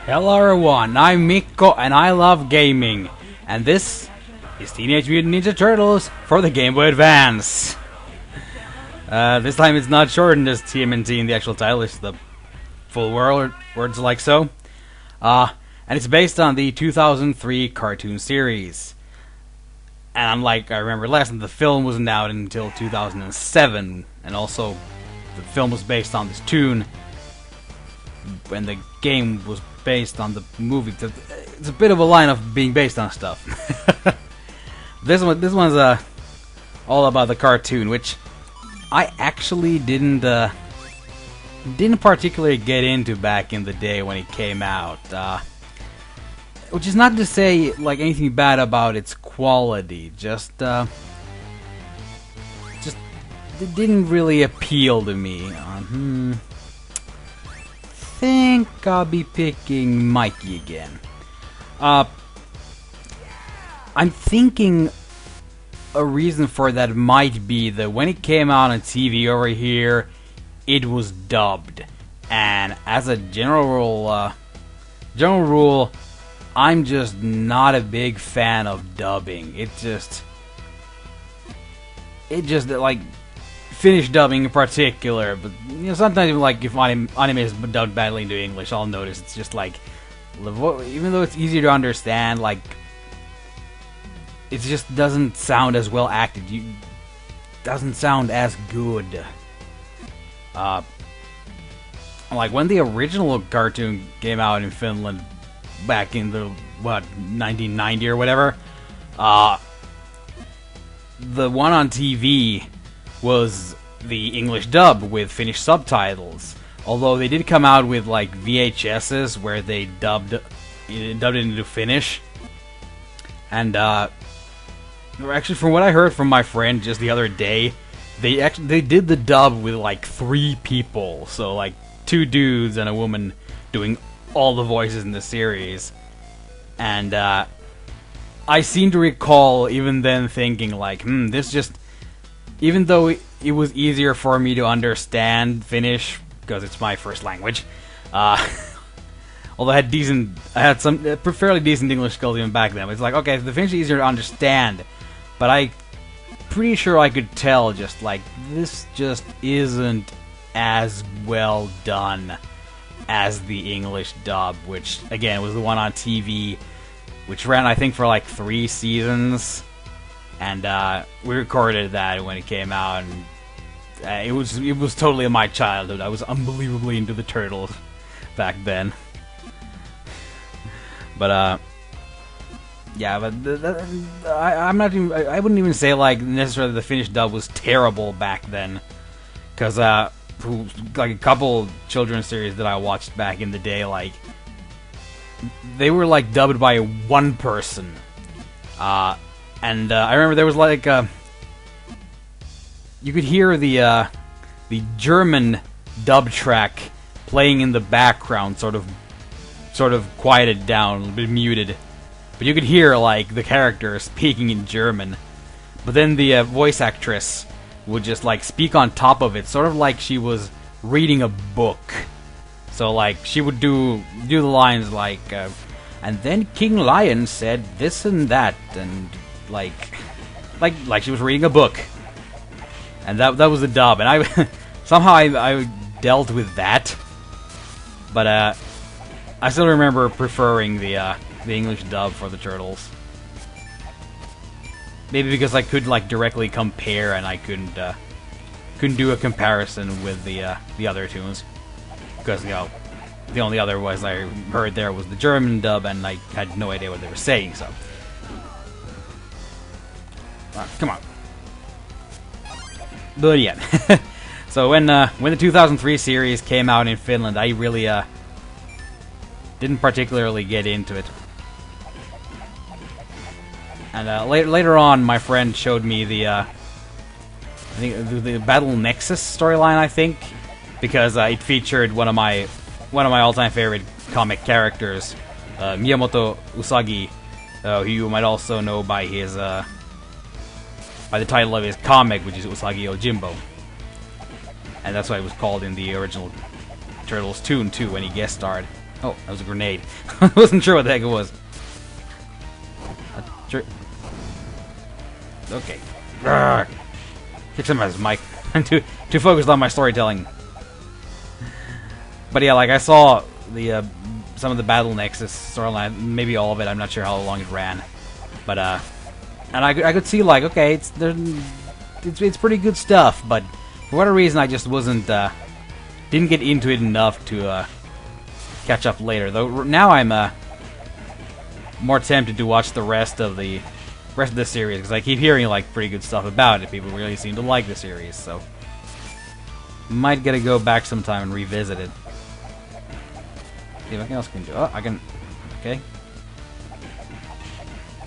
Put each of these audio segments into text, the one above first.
Hello everyone, I'm Mikko and I love gaming, and this is Teenage Mutant Ninja Turtles for the Game Boy Advance. This time it's not shortened as TMNT in the actual title, it's the full words like so. And it's based on the 2003 cartoon series. And unlike I remember last time, the film wasn't out until 2007, and also the film was based on this tune, and the game was based on the movie. It's a bit of a line of being based on stuff. This one's all about the cartoon, which I actually didn't particularly get into back in the day when it came out. Which is not to say like anything bad about its quality. Just it didn't really appeal to me. Think I'll be picking Mikey again. I'm thinking a reason for that might be that when it came out on TV over here, it was dubbed, and as a general rule, I'm just not a big fan of dubbing. It just like Finnish dubbing in particular, but you know, sometimes even like if anime is dubbed badly into English, I'll notice it's just like, even though it's easier to understand, like it just doesn't sound as well acted. Doesn't sound as good. Like when the original cartoon came out in Finland back in the 1990 or whatever, the one on TV was the English dub with Finnish subtitles. Although they did come out with like VHSs where they dubbed it into Finnish. And actually, from what I heard from my friend just the other day, they did the dub with like 3 people, so like 2 dudes and a woman doing all the voices in the series. And I seem to recall even then thinking like, this just, even though it was easier for me to understand Finnish because it's my first language, although I had some fairly decent English skills even back then. It's like, okay, the Finnish is easier to understand, but I pretty sure I could tell just like this just isn't as well done as the English dub, which again was the one on TV, which ran I think for like 3 seasons. And we recorded that when it came out, and it was totally my childhood. I was unbelievably into the Turtles back then. But yeah, but I'm not even. I wouldn't even say like necessarily the Finnish dub was terrible back then, because like a couple children's series that I watched back in the day, like they were like dubbed by one person. And I remember there was like you could hear the German dub track playing in the background, sort of quieted down, a little bit muted, but you could hear like the characters speaking in German. But then the voice actress would just like speak on top of it, sort of like she was reading a book. So like she would do the lines like, and then King Lion said this and that, and like she was reading a book, and that was the dub, and I somehow I dealt with that, but I still remember preferring the English dub for the Turtles. Maybe because I could like directly compare, and I couldn't do a comparison with the other tunes, because you know the only other voice I heard there was the German dub, and I had no idea what they were saying. So. Come on. But yeah. So when the 2003 series came out in Finland, I really didn't particularly get into it. And later on, my friend showed me the Battle Nexus storyline, I think, because it featured one of my all-time favorite comic characters, Miyamoto Usagi, who you might also know by his by the title of his comic, which is Usagi Yojimbo. And that's what it was called in the original Turtles tune, too, when he guest starred. Oh, that was a grenade. I wasn't sure what the heck it was. Okay. Kick some ass, Mike. I'm too focused on my storytelling. But yeah, like I saw the some of the Battle Nexus storyline, maybe all of it. I'm not sure how long it ran, but and I could see like okay, it's pretty good stuff. But for whatever reason, I just wasn't didn't get into it enough to catch up later. Though now I'm more tempted to watch the rest of the series because I keep hearing like pretty good stuff about it. People really seem to like the series, so might get to go back sometime and revisit it. See what else can do. Oh, I can. Okay.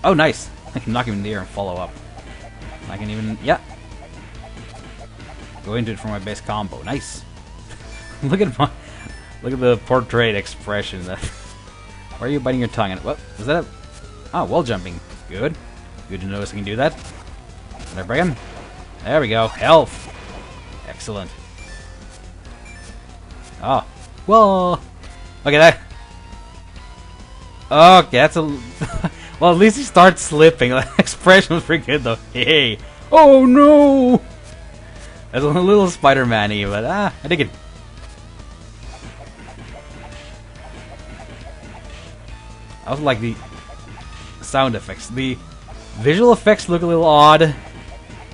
Oh, nice. I can knock him in the air and follow up. I can even. Yeah. Go into it for my best combo. Nice. Look at the portrayed expression. Why are you biting your tongue? And what was that? Oh, wall jumping. Good. Good to notice I can do that. Can I break him? There we go. Health. Excellent. Oh. Whoa. Look at that. Okay, that's a... well, at least he starts slipping. That expression was pretty good, though. Hey. Oh, no! That's a little Spider-Man-y, but I dig it. I also like the sound effects. The visual effects look a little odd.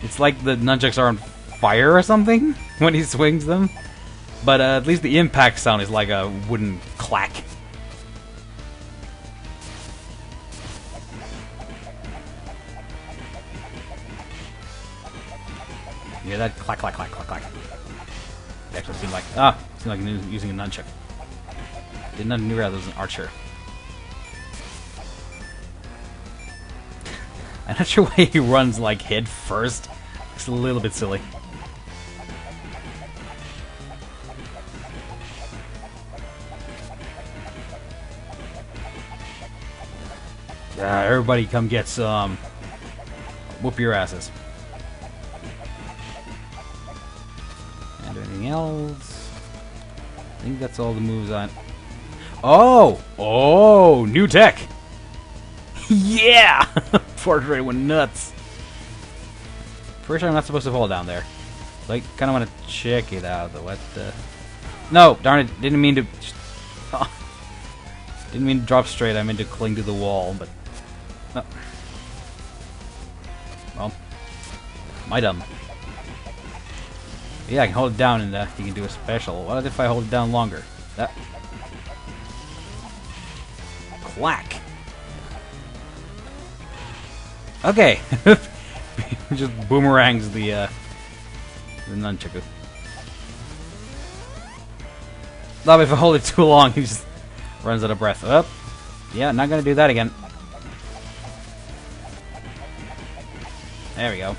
It's like the nunchucks are on fire or something when he swings them. But at least the impact sound is like a wooden clack. Yeah, that clack, clack, clack, clack, clack. It actually seemed like using a nunchuck. Did not realize it was an archer. I'm not sure why he runs like head first. It's a little bit silly. Yeah, everybody come get some. Whoop your asses. And anything else? I think that's all the moves on. Oh! Oh! New tech! Yeah! Portrait went nuts. Pretty sure I'm not supposed to fall down there. So I kind of want to check it out though. What the? No! Darn it! Didn't mean to. Oh. Didn't mean to drop straight. I meant to cling to the wall, but. Oh. Well, my dumb. Yeah, I can hold it down and you can do a special. What if I hold it down longer? That. Clack. Okay. Just boomerangs the nunchuck. But if I hold it too long, he just runs out of breath. Oh, yeah, not gonna do that again. There we go.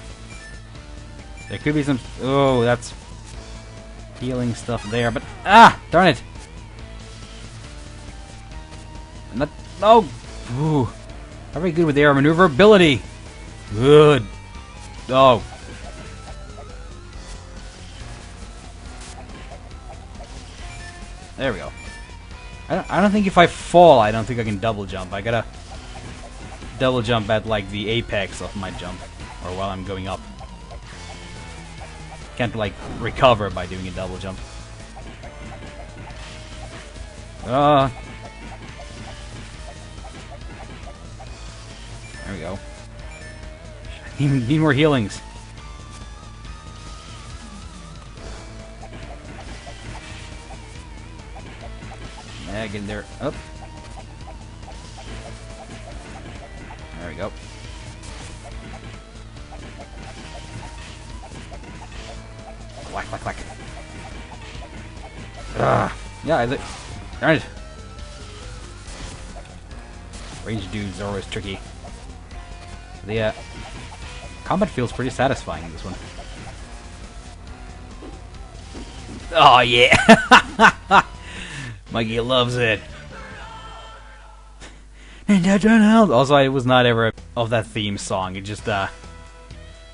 There could be some. Oh, that's healing stuff there, but darn it! Not. Oh, ooh, very good with air maneuverability. Good. Oh. There we go. I don't think if I fall, I don't think I can double jump. I gotta double jump at like the apex of my jump, or while I'm going up. Can't like recover by doing a double jump. There we go. Need more healings. Yeah, get in there. Up. There we go. Whack, whack, whack. Yeah, darn it. Range dudes are always tricky. The combat feels pretty satisfying in this one. Oh yeah, Mikey loves it. Also, I was not ever of that theme song. It just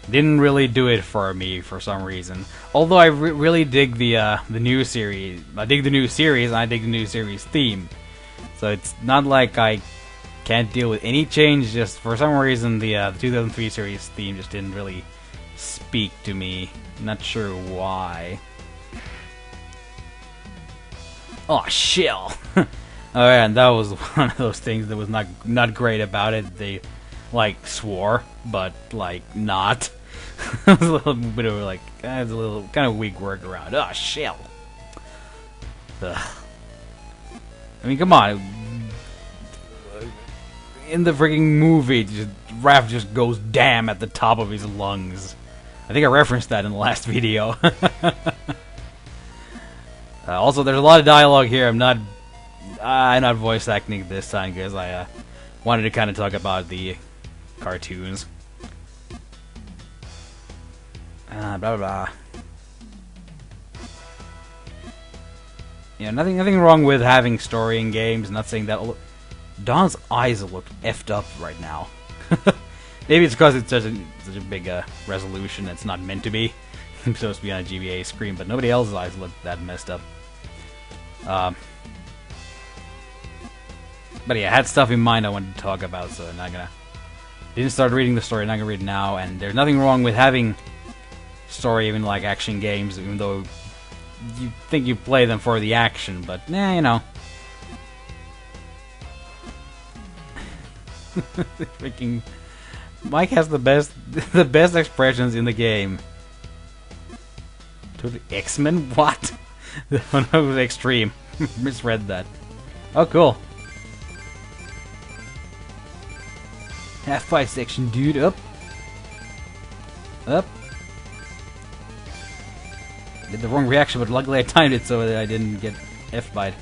didn't really do it for me for some reason. Although I really dig the new series. I dig the new series and I dig the new series theme. So it's not like I can't deal with any change, just for some reason the 2003 series theme just didn't really speak to me. Not sure why. Oh, shill! Oh yeah, and that was one of those things that was not great about it. They, like, swore, but, like, not. It was a little bit of, like, it was a little, kind of weak workaround. Oh, shill! Ugh. I mean, come on. In the freaking movie, Raph just goes damn at the top of his lungs. I think I referenced that in the last video. Also, there's a lot of dialogue here. I'm not voice acting this time because I wanted to kind of talk about the cartoons. Blah blah blah. Yeah, nothing wrong with having story in games. Not saying that. Don's eyes look effed up right now. Maybe it's because it's such a big resolution. It's not meant to be. It's supposed to be on a GBA screen, but nobody else's eyes look that messed up. But yeah, I had stuff in mind I wanted to talk about, so I'm not gonna. Didn't start reading the story. I'm not gonna read it now. And there's nothing wrong with having story even like action games, even though you think you play them for the action, but nah, you know. Freaking Mike has the best expressions in the game. To the X-Men? What? That was extreme. Misread that. Oh, cool. Half-fight section, dude. Up. Up. Did the wrong reaction, but luckily I timed it so that I didn't get F-byed.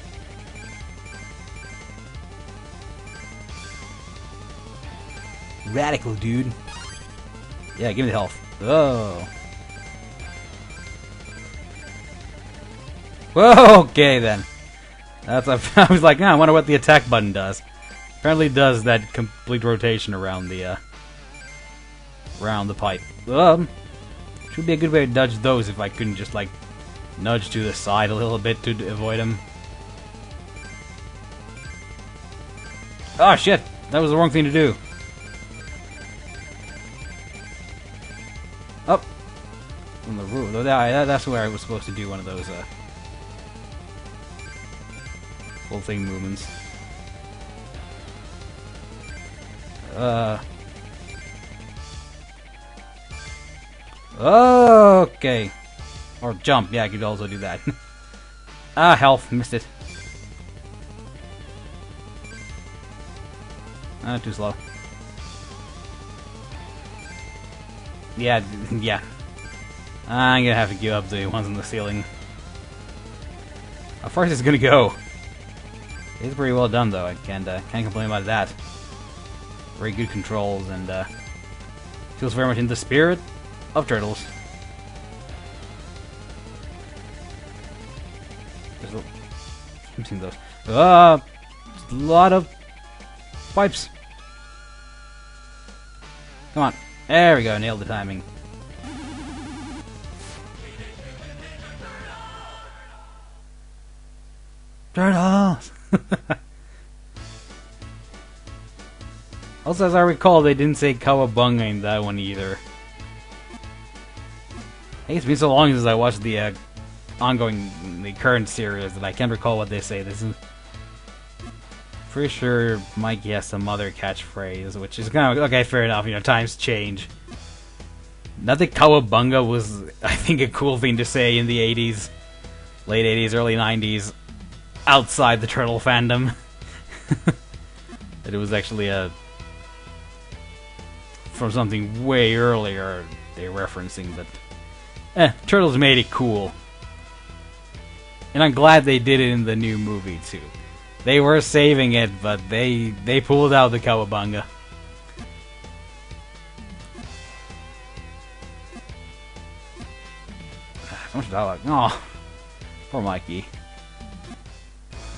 Radical, dude. Yeah, give me the health. Oh. Whoa, okay then. That's I was like, I wonder what the attack button does. Apparently it does that complete rotation around the pipe. Should be a good way to dodge those if I couldn't just like nudge to the side a little bit to avoid them. Oh shit! That was the wrong thing to do. Up on the roof. That's where I was supposed to do one of those full thing movements. Okay. Or jump. Yeah, I could also do that. Ah, health. Missed it. Too slow. Yeah, yeah. I'm gonna have to give up the ones on the ceiling. How far is this gonna go? It's pretty well done, though. I can't complain about that. Very good controls, and feels very much in the spirit of Turtles. I'm seeing those. A lot of pipes. Come on. There we go. Nailed the timing. Turtles! Also, as I recall, they didn't say Cowabunga in that one either. Hey, it's been so long since I watched the the current series that I can't recall what they say. This is pretty sure Mikey has some other catchphrase, which is kind of okay. Fair enough. You know, times change. Not that Cowabunga was, I think, a cool thing to say in the '80s, late '80s, early '90s, outside the Turtle fandom. That it was actually from something way earlier they're referencing, but Turtles made it cool. And I'm glad they did it in the new movie too. They were saving it, but they pulled out the Cowabunga. So much dialogue. Oh, poor Mikey.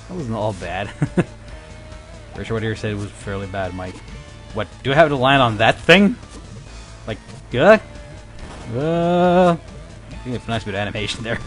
That wasn't all bad. Pretty sure what he said was fairly bad, Mike. What, do I have to land on that thing? Like, good? I think it's a nice bit of animation there.